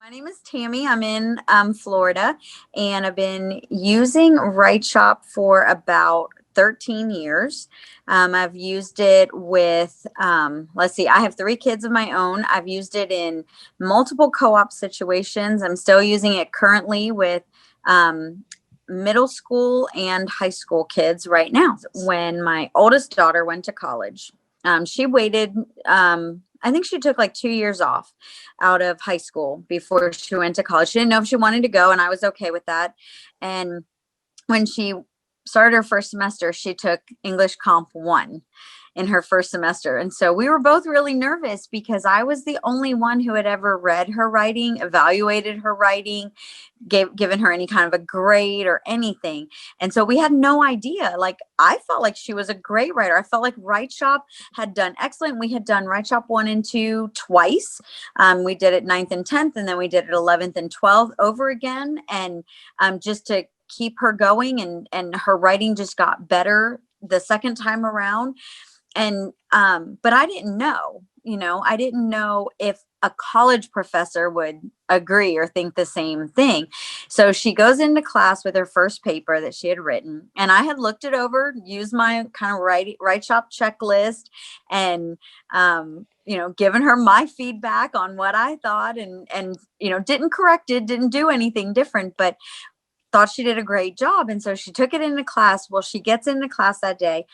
My name is Tammy. I'm in Florida, and I've been using WriteShop for about 13 years. I've used it with, let's see, I have three kids of my own. I've used it in multiple co op situations. I'm still using it currently with um, middle school and high school kids right now. When my oldest daughter went to college, she waited. I think she took like 2 years off out of high school before she went to college. She didn't know if she wanted to go, and I was okay with that. And when she started her first semester, she took English Comp 1 in her first semester. And so we were both really nervous because I was the only one who had ever read her writing, evaluated her writing, given her any kind of a grade or anything. And so we had no idea. Like, I felt like she was a great writer. I felt like WriteShop had done excellent. We had done WriteShop I and II twice. We did it 9th and 10th, and then we did it 11th and 12th over again. And just to keep her going, and her writing just got better the second time around. And but I didn't know, I didn't know if a college professor would agree or think the same thing. So she goes into class with her first paper that she had written, and I had looked it over, used my kind of WriteShop checklist, and given her my feedback on what I thought, and didn't correct it, didn't do anything different, but thought she did a great job. And so she took it into class. Well, she gets into class that day,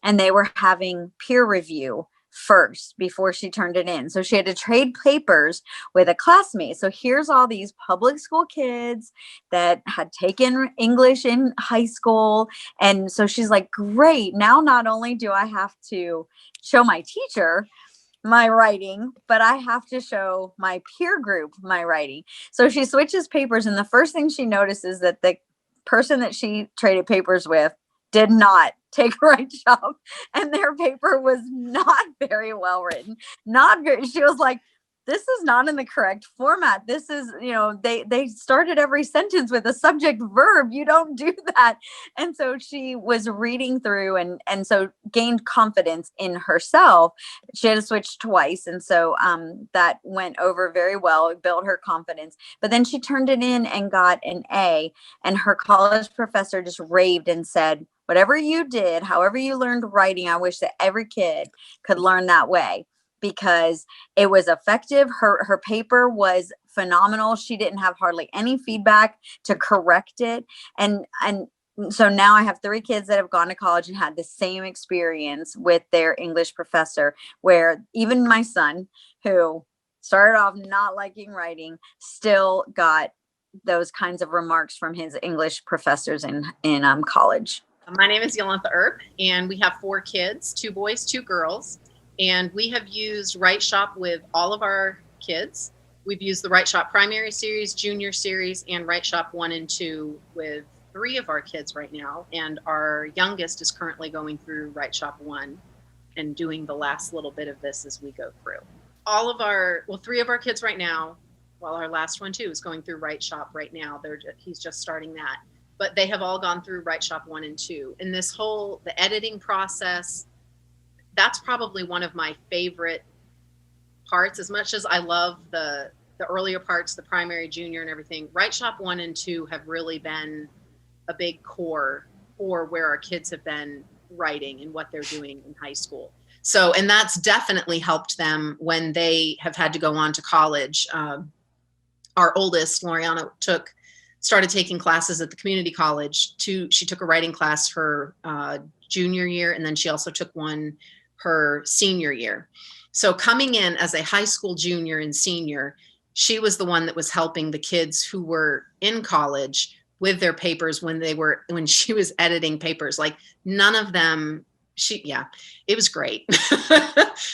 and they were having peer review first before she turned it in. So she had to trade papers with a classmate. So here's all these public school kids that had taken English in high school. And so she's like, great. Now, not only do I have to show my teacher my writing, but I have to show my peer group my writing. So she switches papers, and the first thing she notices that the person that she traded papers with did not take WriteShop, and their paper was not very well written. Not very. She was like, this is not in the correct format. This is, they started every sentence with a subject verb. You don't do that. And so she was reading through, and so gained confidence in herself. She had to switch twice. And so that went over very well. It built her confidence. But then she turned it in and got an A. And her college professor just raved and said, whatever you did, however you learned writing, I wish that every kid could learn that way, because it was effective. Her paper was phenomenal. She didn't have hardly any feedback to correct it. And so now I have three kids that have gone to college and had the same experience with their English professor, where even my son, who started off not liking writing, still got those kinds of remarks from his English professors in college. My name is Jolanthe, and we have 4 kids, 2 boys, 2 girls. And we have used WriteShop with all of our kids. We've used the WriteShop Primary Series, Junior Series, and WriteShop I and II with 3 of our kids right now. And our youngest is currently going through WriteShop I and doing the last little bit of this as we go through. 3 of our kids right now, while our last one too is going through WriteShop right now. He's just starting that. But they have all gone through WriteShop I and II. And the editing process, that's probably one of my favorite parts. As much as I love the earlier parts, the primary, junior, and everything, WriteShop I and II have really been a big core for where our kids have been writing and what they're doing in high school. So, and that's definitely helped them when they have had to go on to college. Our oldest, Loriana, started taking classes at the community college. She took a writing class her junior year, and then she also took one her senior year. So coming in as a high school junior and senior, she was the one that was helping the kids who were in college with their papers when she was editing papers. Like, none of them, it was great.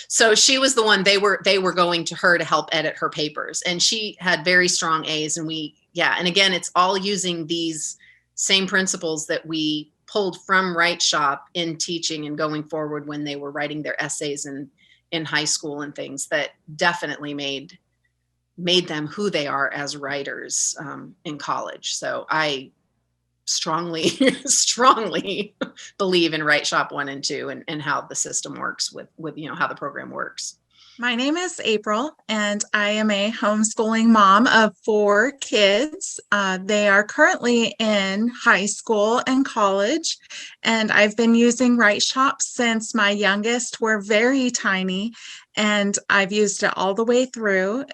So she was the one, they were going to her to help edit her papers, and she had very strong A's. And and again, it's all using these same principles that we pulled from WriteShop in teaching and going forward when they were writing their essays in high school and things, that definitely made them who they are as writers in college. So I strongly believe in WriteShop I and II and how the system works with how the program works. My name is April, and I am a homeschooling mom of 4 kids. They are currently in high school and college, and I've been using WriteShop since my youngest were very tiny, and I've used it all the way through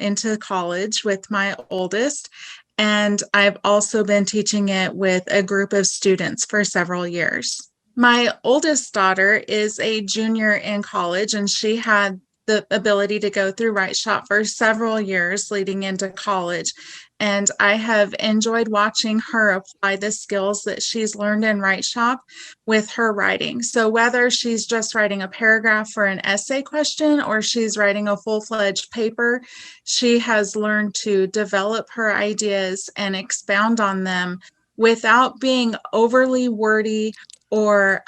into college with my oldest. And I've also been teaching it with a group of students for several years. My oldest daughter is a junior in college, and she had the ability to go through WriteShop for several years leading into college. And I have enjoyed watching her apply the skills that she's learned in WriteShop with her writing. So whether she's just writing a paragraph for an essay question or she's writing a full-fledged paper, she has learned to develop her ideas and expound on them without being overly wordy or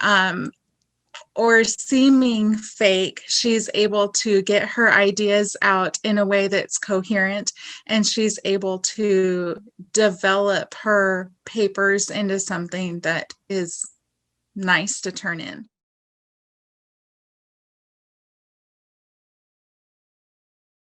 seeming fake. She's able to get her ideas out in a way that's coherent, and she's able to develop her papers into something that is nice to turn in.